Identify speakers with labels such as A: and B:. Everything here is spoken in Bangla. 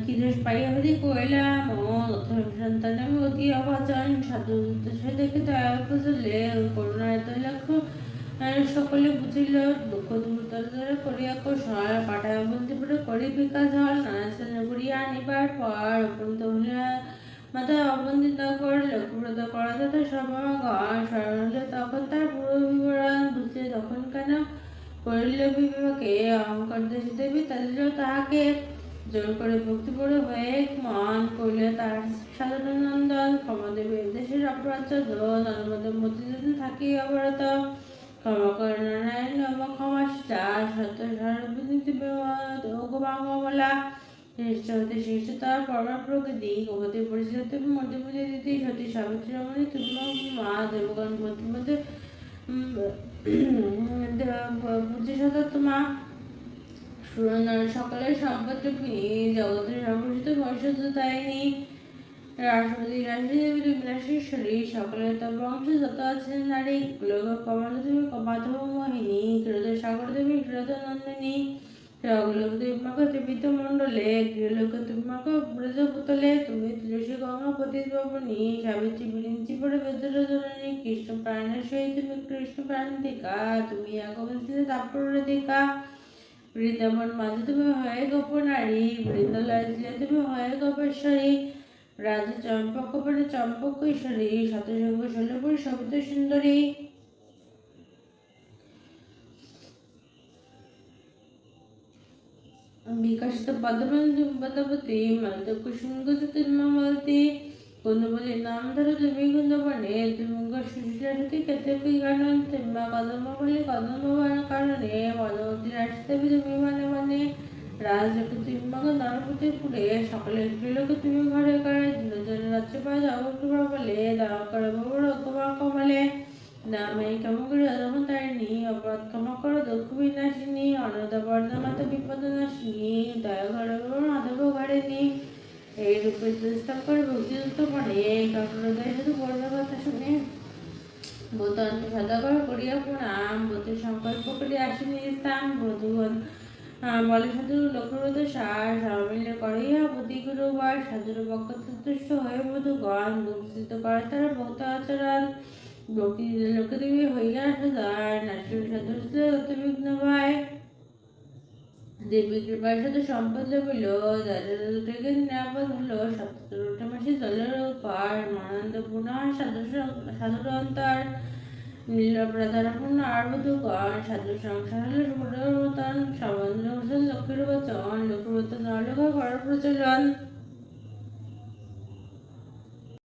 A: কিরেশ পাইয়াবধি কইলাম ও সন্তান আমি অতি অবাচন সাধু সে দেখে দয়া বুঝলে করুণা এত লক্ষ্য সকলে বুঝিল দুঃখ দুর্দর করিয়া সহায় পাঠায় বন্দিপুরে করি বিকাশ হল নানা স্থানে ঘুরিয়া আনিবার পর উপনীত হইয়া মাথা অবন্দিত করে লক্ষ্যব্রত করা তথা সমাগম স্মরণ হইল তখন তার পুরো বিবরণ বুঝলে তখন কেন করিল বিবেকে অহংকার দেশে দেবী তাদের তাহাকে জোর করে ভক্তিপূর্ণ হয়ে মন করলে তার সাধনানন্দন ক্ষমাদেবী দেশের অপরাধ নর্মদের মধ্যে থাকি অবরত ক্ষমা করে নারায়ণ নম ক্ষমা সত্য সর্বনীতি কমলা শ্রেষ্ঠ হতে শ্রেষ্ঠতর পরমা প্রকৃতি গোপতি পরিচিত মধ্যে দিদি সতী সাবিত্রী রমণী তুমি মা দেবগণ মধ্যে বুঝি সতমা সুরনার সকলের সম্পদরূপিণী জগতের সর্বশ্রেষ্ঠ বংশোদ্ধারিণী রাষ্ট্রপতি রাষ্ট্রদেবী বিলাসেশ্বরী সকলের তব বংশ যত আছেন নারী লোক কমলদেবী মাধব মোহিনী ক্ষীরোদ সাগর দেবী ক্ষীরোদ নন্দিনী সকলোক তোমাকে ত্রিবিত মণ্ডলে গৃহলোক তোমাকে ব্রজপুতলে তুমি তুলসী গঙ্গা পতিত পাবনী সাবিত্রী বিরিঞ্চি পরে বেদর জননী কৃষ্ণ প্রাণের সহিত তুমি কৃষ্ণ প্রাণিকা তুমি আগমন তাৎপর্যিকা বৃন্দাবন মাঝে তুমি হয়ে গোপনারী বৃন্দালয় দিলে তুমি হয়ে গোপেশ্বরী রাজা চম্পক পরে চম্পক ঈশ্বরী শতসঙ্গ শৈলপুর সবিত সুন্দরী বিকশিত পদ্মপতি মালিত কুসুমগ তিন্মলতি কুন্দবলী নাম ধরো তুমি কুন্দবনে তুমি সুশীলাসতী কেতকী গানন তিম্মা কদম্ব বলি কদম্ব কারণে পদ্মবতী রাষ্ট্রদেবী তুমি মানে মানে রাজলোকে তিম্মাগ নরপতিপুরে সকলের গৃহলোকে তুমি ঘরে ঘরে দিনজন রাত্রিপায় জগৎপ্রভা বলে দাও করে বড় তোমার কমলে নামে ক্ষমা করি অধম তারিণী অপরাধ ক্ষমা করো দুঃখ বিনাশিনী অন্নদা বর্ণা মাতা বিপদ নাশিনী দয়া ঘরে মাধব ঘরেনি এই রূপে স্থান করে ভক্তিযুক্ত করে কাকুরদয় শুধু বর্ণার কথা শুনে বোতন্ত সদাগর করিয়া প্রণাম বধু সংকল্প করিয়া আসিনি স্থান বধুগণ বলে সাধু লক্ষ্যব্রত সার সামিল করিয়া বুদ্ধি গুরুবার সাধুর বক্ষ তুষ্ট হয়ে বধুগণ দুঃখিত করে তারা ভক্ত আচরণ ভক্তি লোকে দেবী হইয়া সদায় নাসির সদস্য বিঘ্ন ভাই দেবী কৃপার সাথে সম্পদ লইল যাদের নিরাপদ হলো সপ্তটা মাসে জলের উপর মানন্দ পুনঃ সাধুর অন্তর নীলপ্রধারপূর্ণ আর বধূগণ সাধু সংসার হলে পুনর্বতন সম্বন্ধ লক্ষ্মীর বচন লক্ষ্মীর বচন নরলোক করার প্রচলন